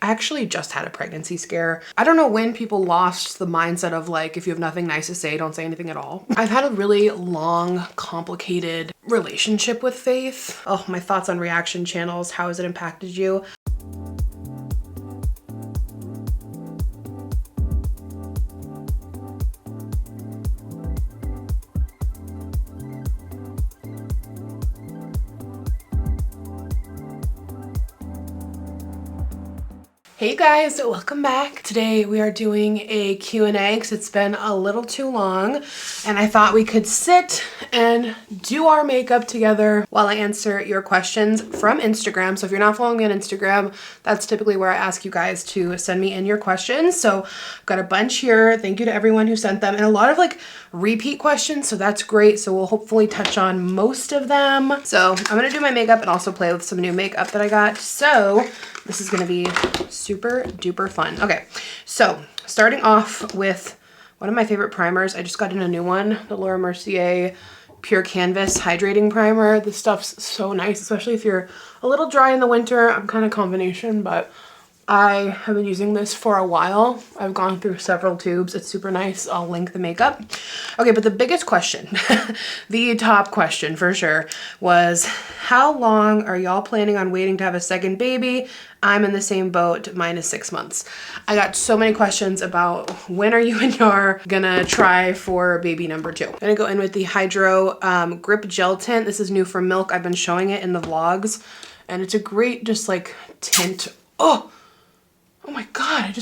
I actually just had a pregnancy scare. I don't know when people lost the mindset of like, if you have nothing nice to say, don't say anything at all. I've had a really long, complicated relationship with faith. Oh, my thoughts on reaction channels. How has it impacted you? Hey guys, welcome back. Today we are doing a Q&A because it's been a little too long and I thought we could sit and do our makeup together while I answer your questions from Instagram. So if you're not following me on Instagram, that's typically where I ask you guys to send me in your questions. So I've got a bunch here. Thank you to everyone who sent them, and a lot of like repeat questions, so that's great. So we'll hopefully touch on most of them. So I'm gonna do my makeup and also play with some new makeup that I got. So this is gonna be super duper fun. Okay, so starting off with one of my favorite primers. I just got in a new one, the Laura Mercier Pure Canvas Hydrating Primer. This stuff's so nice, especially if you're a little dry in the winter. I'm kind of combination, but I have been using this for a while. I've gone through several tubes. It's super nice. I'll link the makeup. Okay, but the biggest question, the top question for sure, was how long are y'all planning on waiting to have a second baby? I'm in the same boat, mine is 6 months. I got so many questions about when are you and Yar gonna try for baby number 2. I'm gonna go in with the Hydro Grip Gel Tint. This is new for Milk. I've been showing it in the vlogs and it's a great just like tint. Oh my God,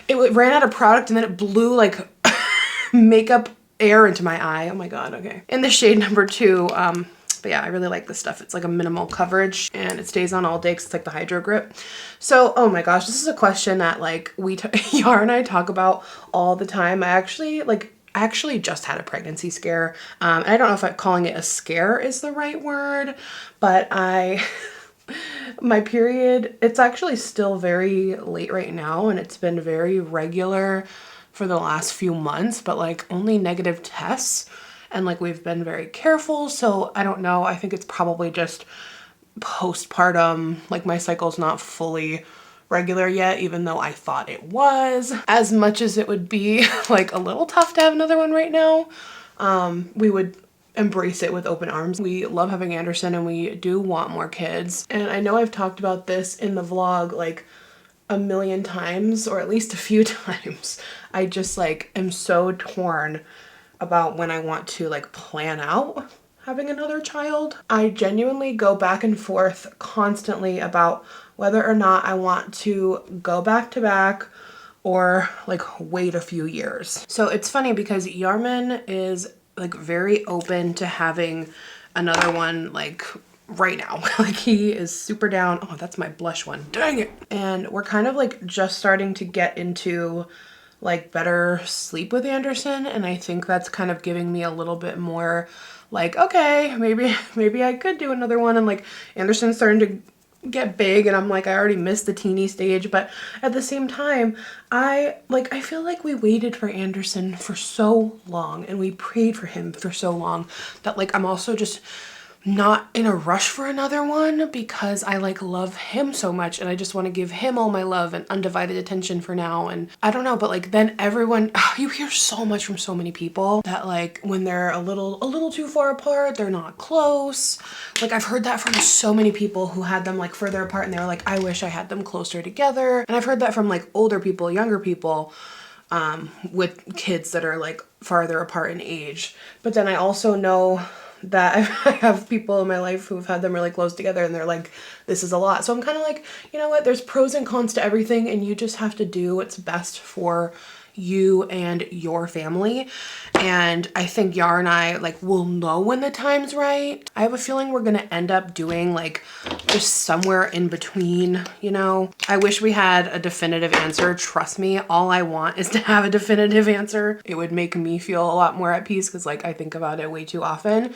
it ran out of product and then it blew like makeup air into my eye. Oh my God, okay. In the shade number 2, but yeah, I really like this stuff. It's like a minimal coverage and it stays on all day because it's like the Hydro Grip. So, oh my gosh, this is a question that like Yar and I talk about all the time. I actually just had a pregnancy scare. And I don't know if calling it a scare is the right word, but my period, it's actually still very late right now and it's been very regular for the last few months, but like only negative tests, and like we've been very careful. So I don't know, I think it's probably just postpartum, like my cycle's not fully regular yet, even though I thought it was. As much as it would be like a little tough to have another one right now, we would embrace it with open arms. We love having Anderson and we do want more kids. And I know I've talked about this in the vlog like a million times, or at least a few times. I just like am so torn about when I want to like plan out having another child. I genuinely go back and forth constantly about whether or not I want to go back to back or like wait a few years. So it's funny because Yarman is like very open to having another one like right now. Like he is super down. Oh, that's my blush one. Dang it. And we're kind of like just starting to get into like better sleep with Anderson. And I think that's kind of giving me a little bit more like, okay, maybe I could do another one. And like Anderson's starting to get big and I'm like, I already missed the teeny stage, but at the same time, I feel like we waited for Anderson for so long and we prayed for him for so long that like I'm also just not in a rush for another one because I like love him so much and I just want to give him all my love and undivided attention for now. And I don't know, but like then everyone, you hear so much from so many people that like when they're a little too far apart, they're not close. Like I've heard that from so many people who had them like further apart and they were like, I wish I had them closer together. And I've heard that from like older people, younger people, with kids that are like farther apart in age. But then I also know that I have people in my life who've had them really close together and they're like, this is a lot. So I'm kind of like, you know what, there's pros and cons to everything and you just have to do what's best for you and your family. And I think Yar and I like will know when the time's right. I have a feeling we're gonna end up doing like just somewhere in between, you know. I wish we had a definitive answer. Trust me, all I want is to have a definitive answer. It would make me feel a lot more at peace because like I think about it way too often.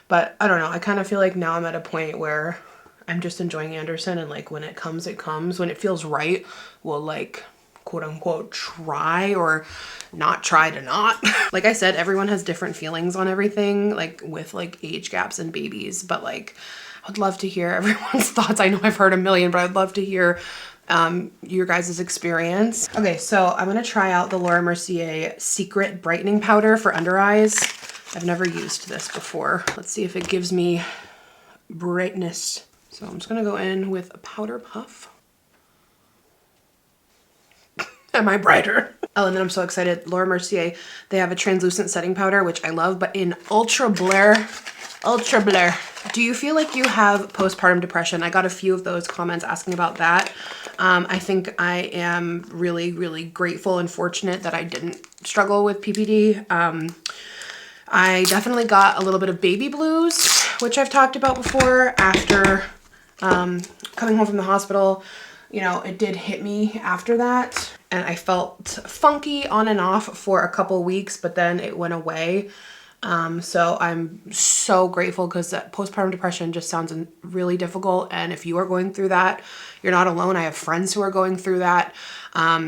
But I don't know, I kind of feel like now I'm at a point where I'm just enjoying Anderson and like when it comes, it comes. When it feels right, we'll like quote unquote try or not try to not. Like I said, everyone has different feelings on everything, like with like age gaps and babies, but like I would love to hear everyone's thoughts. I know I've heard a million, but I'd love to hear your guys' experience. Okay, so I'm gonna try out the Laura Mercier Secret Brightening Powder for under eyes. I've never used this before. Let's see if it gives me brightness. So I'm just gonna go in with a powder puff. Am I brighter? Oh, and then I'm so excited. Laura Mercier, they have a translucent setting powder, which I love, but in Ultra Blur. Ultra Blur. Do you feel like you have postpartum depression? I got a few of those comments asking about that. I think I am really, really grateful and fortunate that I didn't struggle with PPD. I definitely got a little bit of baby blues, which I've talked about before after coming home from the hospital. You know, it did hit me after that, and I felt funky on and off for a couple weeks, but then it went away. So I'm so grateful because postpartum depression just sounds really difficult. And if you are going through that, you're not alone. I have friends who are going through that.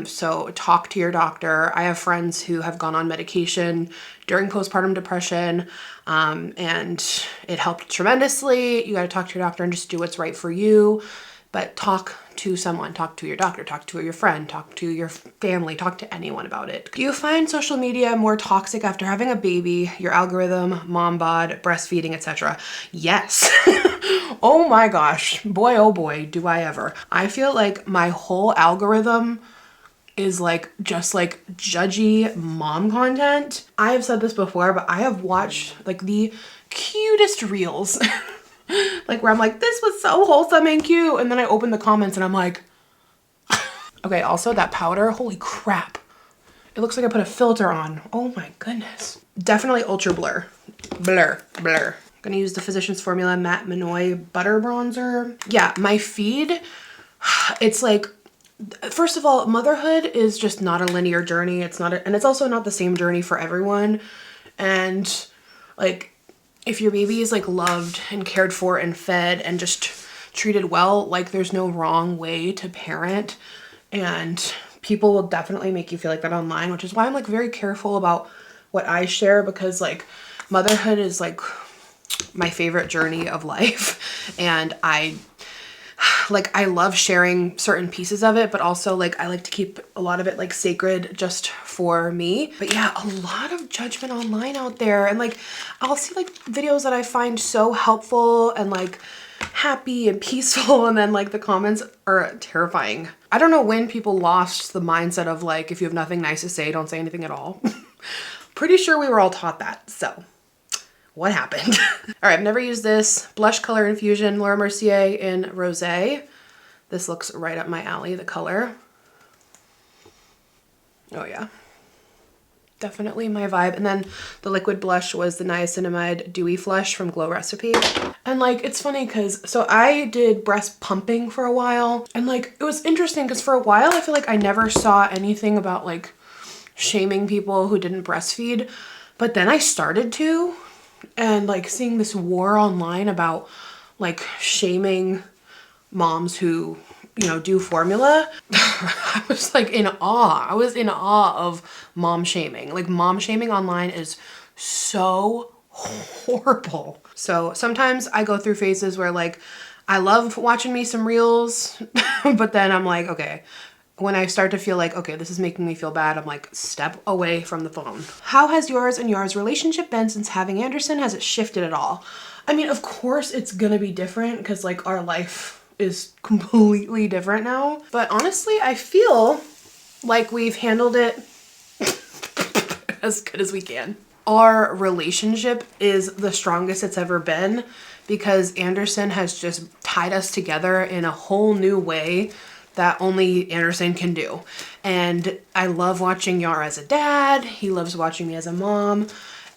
So talk to your doctor. I have friends who have gone on medication during postpartum depression, and it helped tremendously. You got to talk to your doctor and just do what's right for you. But talk to someone, talk to your doctor, talk to your friend, talk to your family, talk to anyone about it. Do you find social media more toxic after having a baby, your algorithm, mom bod, breastfeeding, etc.? Yes. Oh my gosh. Boy, oh boy, do I ever. I feel like my whole algorithm is like just like judgy mom content. I have said this before, but I have watched like the cutest reels like where I'm like, this was so wholesome and cute. And then I open the comments and I'm like, okay, also that powder, holy crap. It looks like I put a filter on. Oh my goodness. Definitely Ultra Blur. Blur. I'm gonna use the Physicians Formula Matte Minoy Butter Bronzer. Yeah, my feed, it's like, first of all, motherhood is just not a linear journey. And it's also not the same journey for everyone. And like, if your baby is like loved and cared for and fed and just treated well, like there's no wrong way to parent, and people will definitely make you feel like that online, which is why I'm like very careful about what I share, because like motherhood is like my favorite journey of life, and I love sharing certain pieces of it, but also like I like to keep a lot of it like sacred just for me. But yeah, a lot of judgment online out there, and like I'll see like videos that I find so helpful and like happy and peaceful, and then like the comments are terrifying. I don't know when people lost the mindset of like, if you have nothing nice to say, don't say anything at all. Pretty sure we were all taught that, so what happened? All right, I've never used this. Blush Color Infusion, Laura Mercier in Rosé. This looks right up my alley, the color. Oh yeah. Definitely my vibe. And then the liquid blush was the Niacinamide Dewy Flush from Glow Recipe. And like, it's funny because, so I did breast pumping for a while. And like, it was interesting because for a while, I feel like I never saw anything about like shaming people who didn't breastfeed. But then I started to. And like seeing this war online about like shaming moms who, you know, do formula, I was like in awe. I was in awe of mom shaming. Like mom shaming online is so horrible. So sometimes I go through phases where like I love watching me some reels, but then I'm like, okay, when I start to feel like, okay, this is making me feel bad, I'm like, step away from the phone. How has yours and yours relationship been since having Anderson? Has it shifted at all? I mean, of course it's gonna be different because like our life is completely different now. But honestly, I feel like we've handled it as good as we can. Our relationship is the strongest it's ever been because Anderson has just tied us together in a whole new way that only Anderson can do. And I love watching Yara as a dad. He loves watching me as a mom.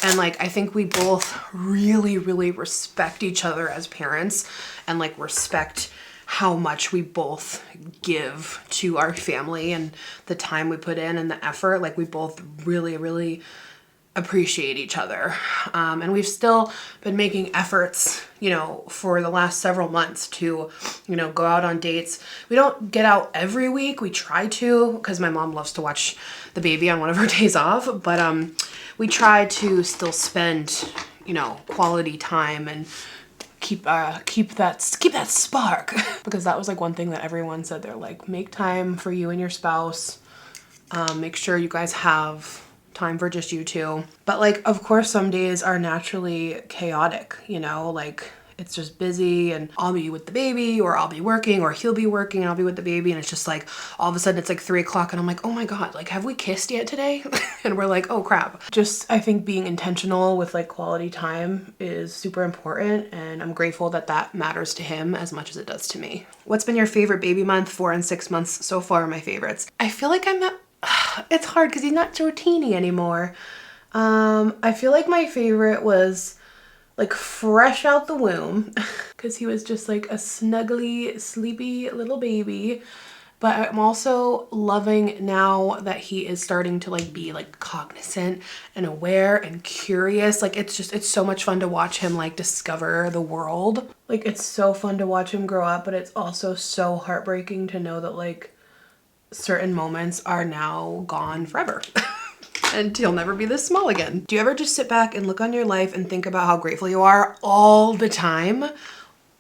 And like, I think we both really, really respect each other as parents and like respect how much we both give to our family and the time we put in and the effort. Like we both really, really appreciate each other. And we've still been making efforts, you know, for the last several months to, you know, go out on dates. We don't get out every week. We try to, because my mom loves to watch the baby on one of her days off, but we try to still spend, you know, quality time and keep that spark. Because that was like one thing that everyone said. They're like, make time for you and your spouse. Make sure you guys have time for just you two. But like, of course, some days are naturally chaotic, you know, like it's just busy and I'll be with the baby or I'll be working or he'll be working and I'll be with the baby. And it's just like, all of a sudden it's like 3 o'clock and I'm like, oh my God, like, have we kissed yet today? And we're like, oh crap. Just, I think being intentional with like quality time is super important. And I'm grateful that that matters to him as much as it does to me. What's been your favorite baby month? 4 and 6 months so far are my favorites. I feel like it's hard because he's not so teeny anymore. I feel like my favorite was like fresh out the womb because he was just like a snuggly, sleepy little baby. But I'm also loving now that he is starting to like be like cognizant and aware and curious. Like it's so much fun to watch him like discover the world. Like it's so fun to watch him grow up, but it's also so heartbreaking to know that like certain moments are now gone forever. And he'll never be this small again. Do you ever just sit back and look on your life and think about how grateful you are all the time?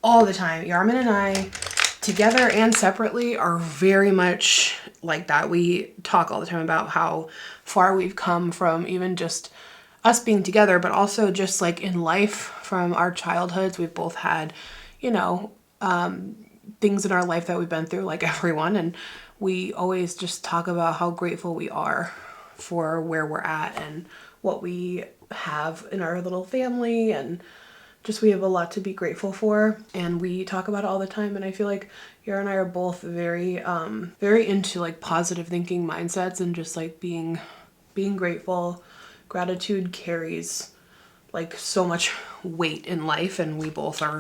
All the time. Yarmin and I, together and separately, are very much like that. We talk all the time about how far we've come from even just us being together, but also just like in life from our childhoods. We've both had, you know, things in our life that we've been through, like everyone. And we always just talk about how grateful we are for where we're at and what we have in our little family, and just we have a lot to be grateful for, and we talk about it all the time. And I feel like Yara and I are both very very into like positive thinking mindsets and just like being grateful. Gratitude carries like so much weight in life, and we both are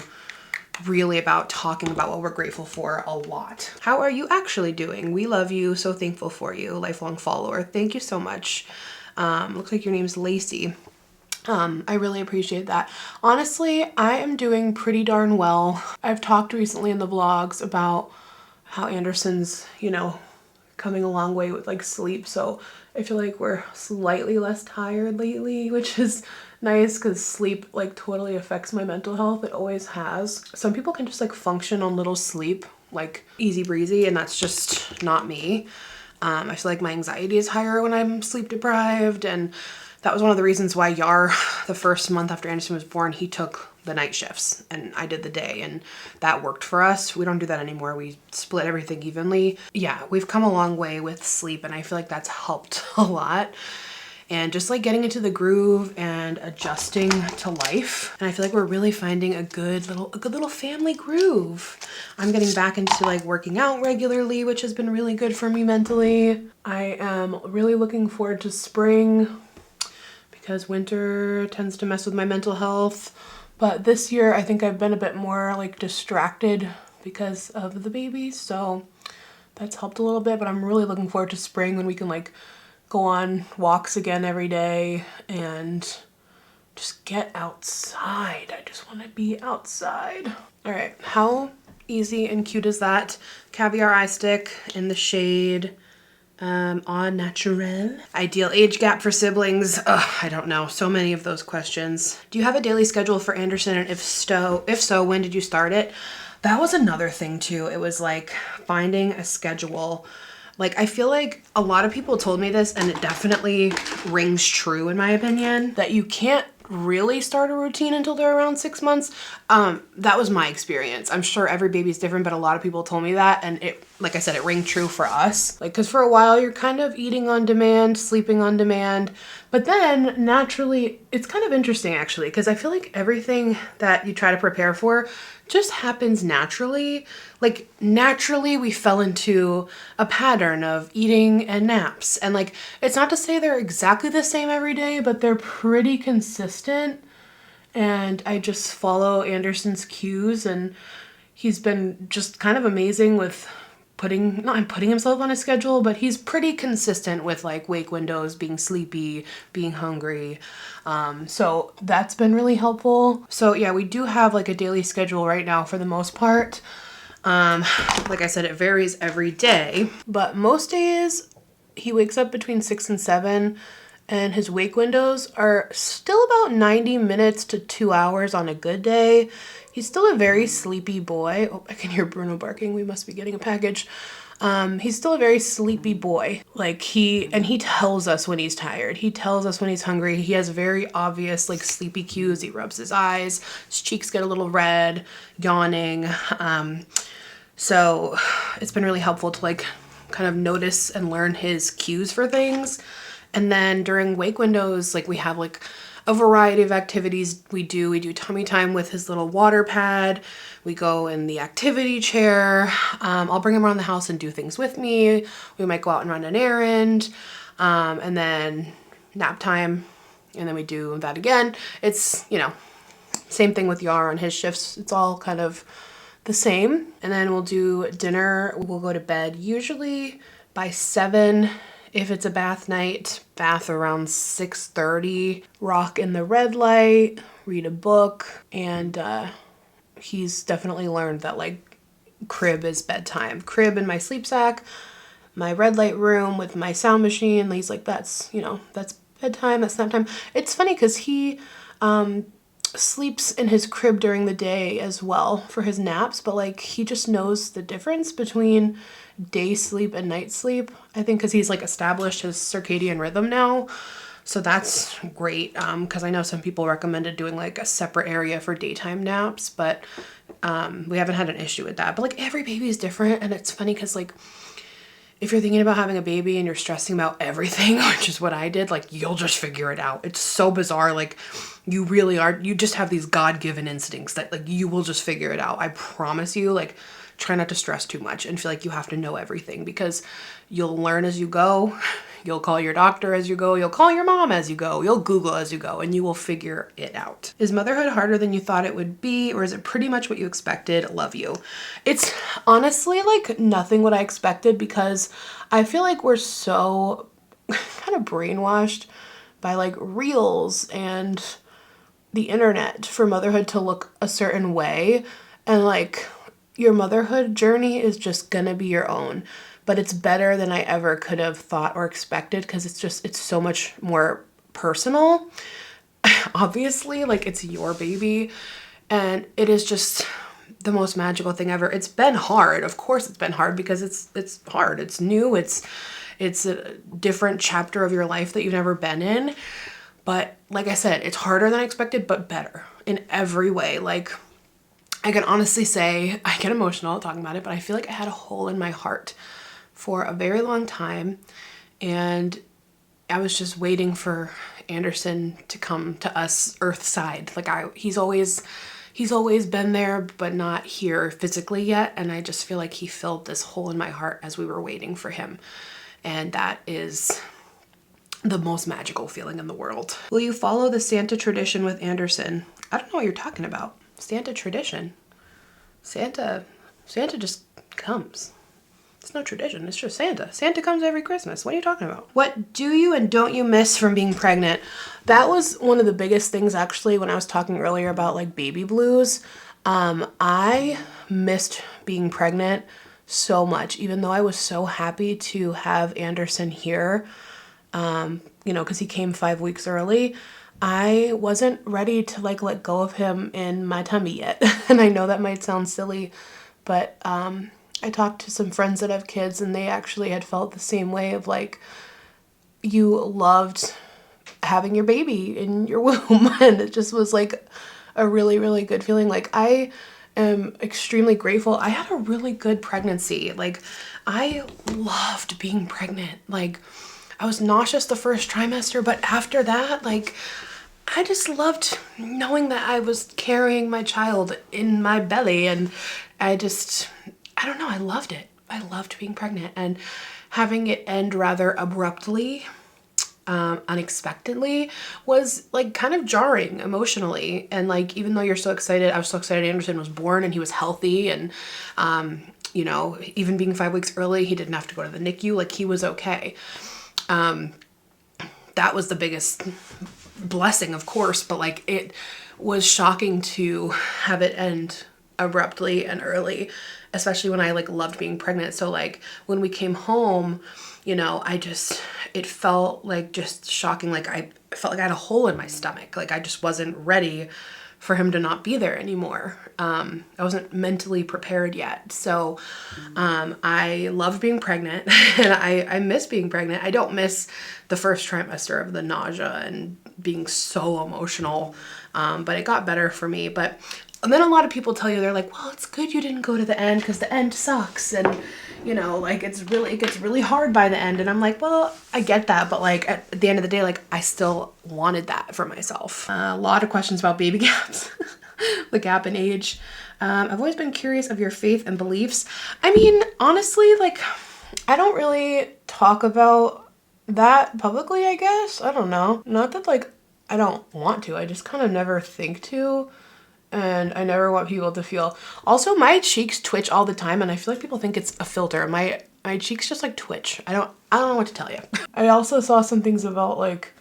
really about talking about what we're grateful for a lot. How are you actually doing? We love you. So thankful for you. Lifelong follower. Thank you so much. Looks like your name's Lacey. I really appreciate that. Honestly, I am doing pretty darn well. I've talked recently in the vlogs about how Anderson's, you know, coming a long way with like sleep. So I feel like we're slightly less tired lately, which is nice because sleep like totally affects my mental health. It always has. Some people can just like function on little sleep, like easy breezy, and that's just not me. I feel like my anxiety is higher when I'm sleep deprived, and that was one of the reasons why Yar, the first month after Anderson was born, he took the night shifts and I did the day, and that worked for us. We don't do that anymore. We split everything evenly. Yeah, we've come a long way with sleep, and I feel like that's helped a lot. And just like getting into the groove and adjusting to life. And I feel like we're really finding a good little family groove. I'm getting back into like working out regularly, which has been really good for me mentally. I am really looking forward to spring because winter tends to mess with my mental health. But this year I think I've been a bit more like distracted because of the baby. So that's helped a little bit, but I'm really looking forward to spring when we can like go on walks again every day and just get outside. I just want to be outside. All right, how easy and cute is that? Caviar eye stick in the shade Au Naturel. Ideal age gap for siblings. I don't know. So many of those questions. Do you have a daily schedule for Anderson? And if so, when did you start it? That was another thing too. It was like finding a schedule. Like, I feel like a lot of people told me this, and it definitely rings true in my opinion, that you can't really start a routine until they're around 6 months. That was my experience. I'm sure every baby's different, but a lot of people told me that, and it, like I said, it rang true for us. Like, because for a while you're kind of eating on demand, sleeping on demand, but then naturally, it's kind of interesting actually, because I feel like everything that you try to prepare for just happens naturally. Like naturally we fell into a pattern of eating and naps, and like it's not to say they're exactly the same every day, but they're pretty consistent, and I just follow Anderson's cues, and he's been just kind of amazing with not putting himself on a schedule, but he's pretty consistent with like wake windows, being sleepy, being hungry. So that's been really helpful. So yeah, we do have like a daily schedule right now for the most part. Like I said, it varies every day, but most days he wakes up between 6 and 7, and his wake windows are still about 90 minutes to 2 hours on a good day. He's still a very sleepy boy. Oh, I can hear Bruno barking. We must be getting a package. He's still a very sleepy boy. Like he tells us when he's tired. He tells us when he's hungry. He has very obvious like sleepy cues. He rubs his eyes, his cheeks get a little red, yawning. So it's been really helpful to like kind of notice and learn his cues for things. And then during wake windows, like we have like a variety of activities we do. We do tummy time with his little water pad. We go in the activity chair. I'll bring him around the house and do things with me. We might go out and run an errand. And then nap time. And then we do that again. It's, you know, same thing with Yar on his shifts. It's all kind of the same. And then we'll do dinner. We'll go to bed usually by 7. If it's a bath night, bath around 6:30, rock in the red light, read a book, and he's definitely learned that like crib is bedtime. Crib in my sleep sack, my red light room with my sound machine. He's like, that's, you know, that's bedtime, that's nap time. It's funny because he sleeps in his crib during the day as well for his naps, but like he just knows the difference between day sleep and night sleep. I think because he's like established his circadian rhythm now. So that's great, because I know some people recommended doing like a separate area for daytime naps, but we haven't had an issue with that. But like every baby is different, and it's funny because like if you're thinking about having a baby and you're stressing about everything, which is what I did, like you'll just figure it out. It's so bizarre. Like you really are, you just have these God-given instincts that like you will just figure it out. I promise you. Like try not to stress too much and feel like you have to know everything, because you'll learn as you go. You'll call your doctor as you go. You'll call your mom as you go. You'll Google as you go, and you will figure it out. Is motherhood harder than you thought it would be, or is it pretty much what you expected? Love you. It's honestly like nothing what I expected, because I feel like we're so kind of brainwashed by like reels and the internet for motherhood to look a certain way, and like your motherhood journey is just gonna be your own. But it's better than I ever could have thought or expected, because it's so much more personal. Obviously, like it's your baby, and it is just the most magical thing ever. It's been hard. Of course it's been hard, because it's hard. It's new. It's a different chapter of your life that you've never been in. But like I said, it's harder than I expected, but better in every way. Like I can honestly say, I get emotional talking about it, but I feel like I had a hole in my heart for a very long time, and I was just waiting for Anderson to come to us Earthside. Like he's always been there, but not here physically yet, and I just feel like he filled this hole in my heart as we were waiting for him, and that is the most magical feeling in the world. Will you follow the Santa tradition with Anderson? I don't know what you're talking about. Santa tradition? Santa just comes. It's no tradition, it's just Santa. Santa comes every Christmas. What are you talking about? What do you and don't you miss from being pregnant? That was one of the biggest things actually when I was talking earlier about like baby blues. I missed being pregnant so much, even though I was so happy to have Anderson here, you know, because he came 5 weeks early. I wasn't ready to like let go of him in my tummy yet. And I know that might sound silly, but I talked to some friends that have kids, and they actually had felt the same way of like, you loved having your baby in your womb. And it just was like a really, really good feeling. Like I am extremely grateful. I had a really good pregnancy. Like I loved being pregnant. Like I was nauseous the first trimester, but after that, like I just loved knowing that I was carrying my child in my belly, and I don't know, I loved it. I loved being pregnant, and having it end rather abruptly, unexpectedly, was like kind of jarring emotionally. And like, even though you're so excited, I was so excited Anderson was born and he was healthy, and you know, even being 5 weeks early, he didn't have to go to the NICU, like he was okay. That was the biggest blessing, of course, but like it was shocking to have it end abruptly and early, especially when I like loved being pregnant. So like when we came home, you know, it felt like just shocking. Like I felt like I had a hole in my stomach. Like I just wasn't ready for him to not be there anymore. I wasn't mentally prepared yet. So I loved being pregnant and I miss being pregnant. I don't miss the first trimester of the nausea and being so emotional, but it got better for me. And then a lot of people tell you, they're like, well, it's good you didn't go to the end because the end sucks. And you know, like it gets really hard by the end. And I'm like, well, I get that. But like at the end of the day, like I still wanted that for myself. A lot of questions about baby gaps, the gap in age. I've always been curious of your faith and beliefs. I mean, honestly, like I don't really talk about that publicly, I guess. I don't know. Not that like I don't want to. I just kind of never think to. And I never want people to feel. Also, my cheeks twitch all the time, and I feel like people think it's a filter. My cheeks just like twitch. I don't know what to tell you. I also saw some things about like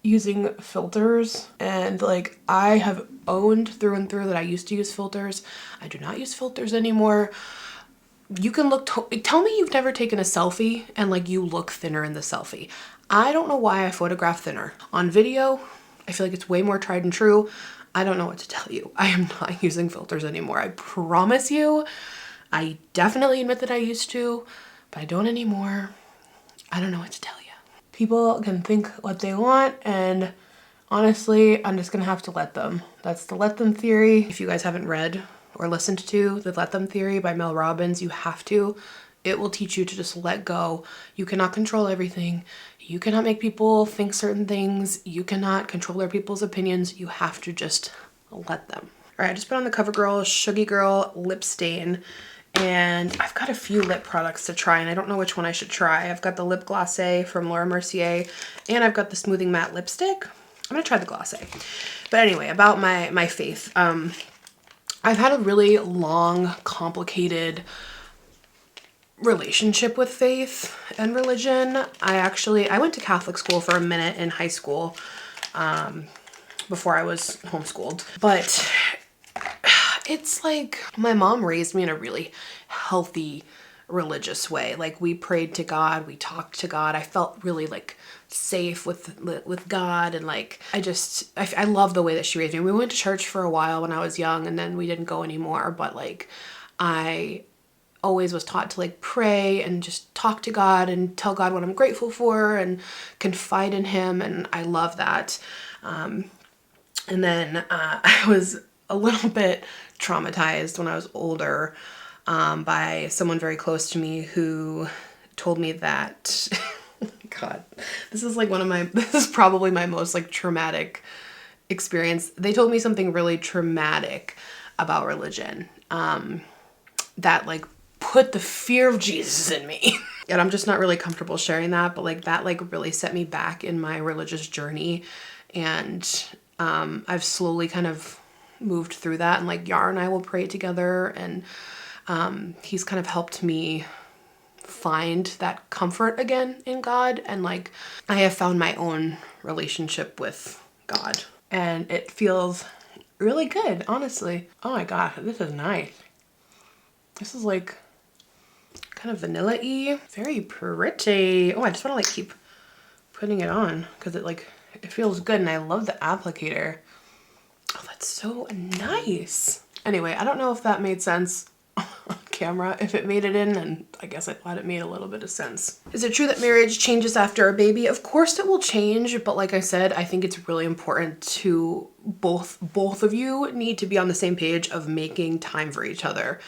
using filters, and like I have owned through and through that I used to use filters. I do not use filters anymore. You can look. Tell me you've never taken a selfie and like you look thinner in the selfie. I don't know why I photograph thinner on video. I feel like it's way more tried and true. I don't know what to tell you. I am not using filters anymore. I promise you. I definitely admit that I used to, but I don't anymore. I don't know what to tell you. People can think what they want, and honestly, I'm just gonna have to let them. That's the let them theory. If you guys haven't read or listened to the Let Them Theory by Mel Robbins, you have to. It will teach you to just let go. You cannot control everything. You cannot make people think certain things. You cannot control other people's opinions. You have to just let them. All right, I just put on the CoverGirl Shuggy Girl Lip Stain, and I've got a few lip products to try, and I don't know which one I should try. I've got the Lip Glacé from Laura Mercier, and I've got the Smoothing Matte Lipstick. I'm gonna try the Glacé. But anyway, about my faith. I've had a really long, complicated relationship with faith and religion. I went to Catholic school for a minute in high school before I was homeschooled, but it's like my mom raised me in a really healthy religious way. Like we prayed to God, we talked to God. I felt really like safe with God, and like I love the way that she raised me. We went to church for a while when I was young, and then we didn't go anymore, but like I always was taught to like pray and just talk to God and tell God what I'm grateful for and confide in him, and I love that. And then I was a little bit traumatized when I was older by someone very close to me who told me that God, this is probably my most like traumatic experience. They told me something really traumatic about religion that like put the fear of Jesus in me. And I'm just not really comfortable sharing that, but like that like really set me back in my religious journey. And I've slowly kind of moved through that, and like Yar and I will pray together, and he's kind of helped me find that comfort again in God. And like I have found my own relationship with God, and it feels really good, honestly. Oh my gosh, this is nice. This is like kind of vanilla-y, very pretty. Oh, I just want to like keep putting it on because it feels good, and I love the applicator. Oh, that's so nice. Anyway, I don't know if that made sense on camera. If it made it in, then I guess I thought it made a little bit of sense. Is it true that marriage changes after a baby? Of course it will change, but like I said, I think it's really important to both of you need to be on the same page of making time for each other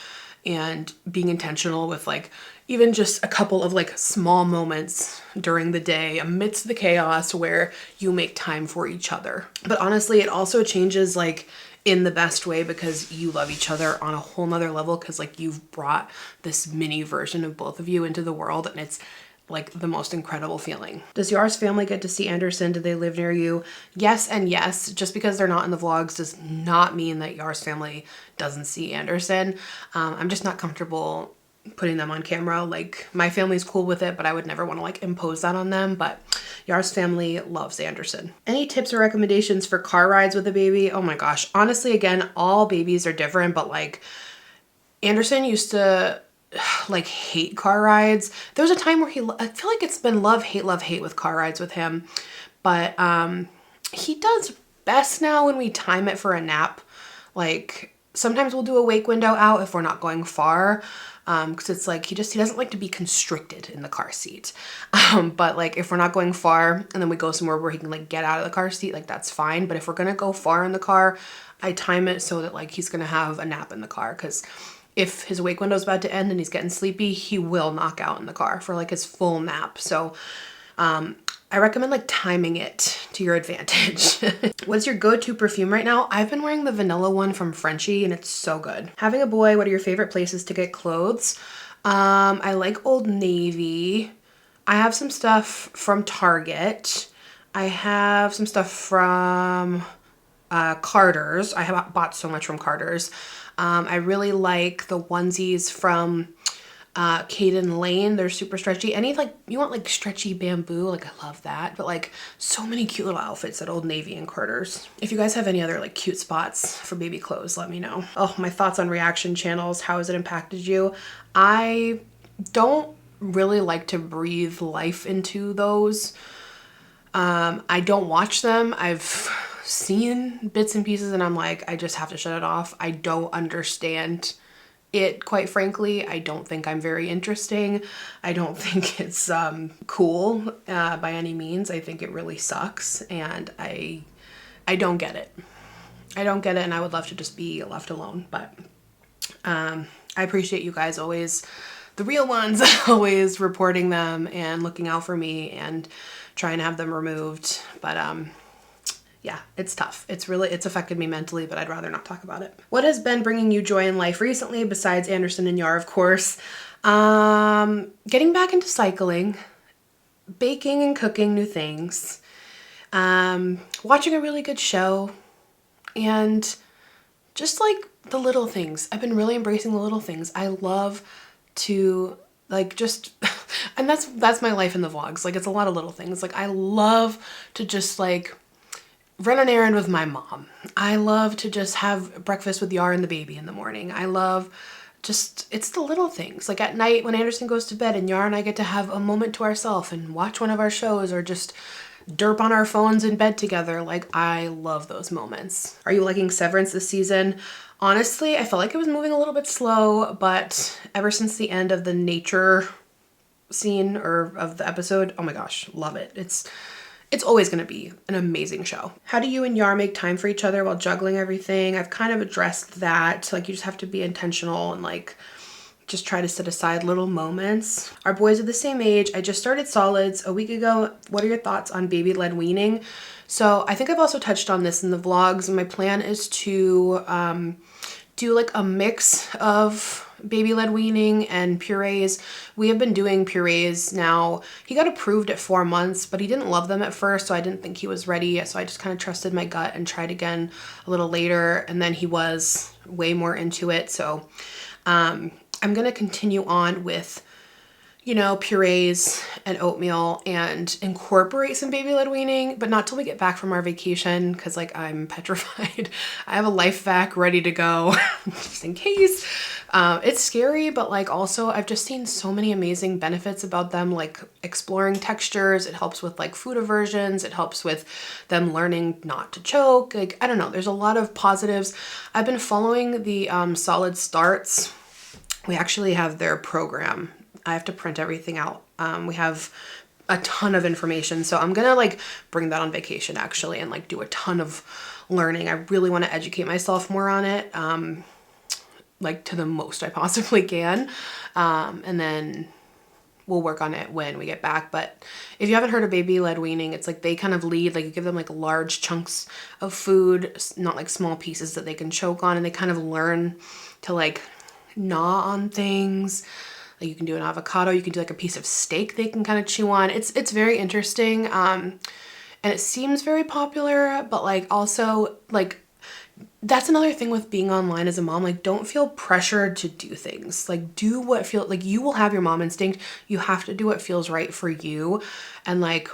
and being intentional with like even just a couple of like small moments during the day amidst the chaos where you make time for each other. But honestly, it also changes like in the best way because you love each other on a whole nother level, because like you've brought this mini version of both of you into the world, and it's like the most incredible feeling. Does Yar's family get to see Anderson? Do they live near you? Yes and yes. Just because they're not in the vlogs does not mean that Yar's family doesn't see Anderson. I'm just not comfortable putting them on camera. Like my family's cool with it, but I would never want to like impose that on them. But Yar's family loves Anderson. Any tips or recommendations for car rides with a baby? Oh my gosh. Honestly, again, all babies are different, but like Anderson used to like hate car rides. There was a time where I feel like it's been love, hate with car rides with him. But he does best now when we time it for a nap. Like sometimes we'll do a wake window out if we're not going far. Cause it's like, he doesn't like to be constricted in the car seat. But like if we're not going far and then we go somewhere where he can like get out of the car seat, like that's fine. But if we're gonna go far in the car, I time it so that like he's gonna have a nap in the car. Cause if his wake window is about to end and he's getting sleepy, he will knock out in the car for like his full nap. So, I recommend like timing it to your advantage. What's your go-to perfume right now? I've been wearing the vanilla one from Frenchie and it's so good. Having a boy, what are your favorite places to get clothes? I like Old Navy. I have some stuff from Target. I have some stuff from Carter's. I have bought so much from Carter's. I really like the onesies from Caden Lane. They're super stretchy. Any like, you want like stretchy bamboo, like I love that. But like so many cute little outfits at Old Navy and Carter's. If you guys have any other like cute spots for baby clothes, let me know. Oh, my thoughts on reaction channels. How has it impacted you? I don't really like to breathe life into those. I don't watch them. I've seen bits and pieces and I'm like, I just have to shut it off. I don't understand it, quite frankly. I don't think I'm very interesting. I don't think it's cool by any means. I think it really sucks and I don't get it. I don't get it and I would love to just be left alone. But I appreciate you guys always, the real ones, always reporting them and looking out for me and trying to have them removed. But yeah, it's tough. It's affected me mentally, but I'd rather not talk about it. What has been bringing you joy in life recently besides Anderson and Yar, of course? Getting back into cycling, baking and cooking new things, watching a really good show, and just like the little things. I've been really embracing the little things. I love to like just, and that's my life in the vlogs. Like it's a lot of little things. Like I love to just like run an errand with my mom. I love to just have breakfast with Yar and the baby in the morning. I love just, it's the little things. Like at night when Anderson goes to bed and Yar and I get to have a moment to ourselves and watch one of our shows or just derp on our phones in bed together. Like I love those moments. Are you liking Severance this season? Honestly, I felt like it was moving a little bit slow, but ever since the end of the nature scene or of the episode, oh my gosh, love it. It's always going to be an amazing show. How do you and Yar make time for each other while juggling everything? I've kind of addressed that. Like you just have to be intentional and like just try to set aside little moments. Our boys are the same age. I just started solids a week ago. What are your thoughts on baby-led weaning? So I think I've also touched on this in the vlogs. My plan is to do like a mix of baby-led weaning and purees. We have been doing purees now. He got approved at 4 months, but he didn't love them at first, so I didn't think he was ready. So I just kind of trusted my gut and tried again a little later, and then he was way more into it. So I'm gonna continue on with, you know, purees and oatmeal and incorporate some baby-led weaning, but not till we get back from our vacation because like I'm petrified. I have a life vac ready to go just in case. It's scary, but like also I've just seen so many amazing benefits about them, like exploring textures. It helps with like food aversions. It helps with them learning not to choke. Like, I don't know, there's a lot of positives. I've been following the Solid Starts. We actually have their program. I have to print everything out. We have a ton of information. So I'm gonna like bring that on vacation actually and like do a ton of learning. I really want to educate myself more on it, like to the most I possibly can. And then we'll work on it when we get back. But if you haven't heard of baby-led weaning, it's like they kind of lead, like you give them like large chunks of food, not like small pieces that they can choke on, and they kind of learn to like gnaw on things. Like you can do an avocado, you can do like a piece of steak they can kind of chew on. It's very interesting. And it seems very popular, but like also like that's another thing with being online as a mom. Like don't feel pressured to do things. Like do what feels like, you will have your mom instinct. You have to do what feels right for you. And like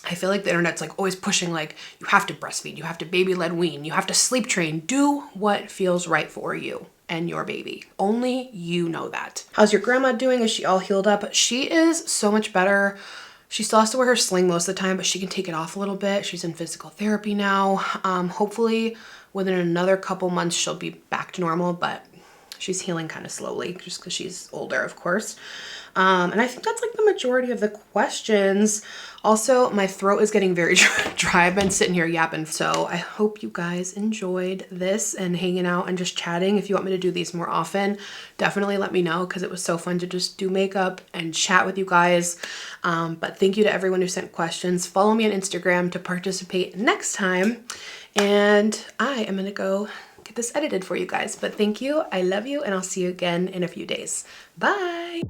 I feel like the internet's like always pushing like you have to breastfeed, you have to baby-led wean, you have to sleep train. Do what feels right for you and your baby. Only you know that. How's your grandma doing? Is she all healed up? She is so much better. She still has to wear her sling most of the time, but she can take it off a little bit. She's in physical therapy now. Hopefully within another couple months, she'll be back to normal, but she's healing kind of slowly just because she's older, of course. And I think that's like the majority of the questions. Also, my throat is getting very dry. I've been sitting here yapping. So I hope you guys enjoyed this and hanging out and just chatting. If you want me to do these more often, definitely let me know, because it was so fun to just do makeup and chat with you guys. But thank you to everyone who sent questions. Follow me on Instagram to participate next time. And I am gonna go get this edited for you guys. But thank you, I love you, and I'll see you again in a few days. Bye.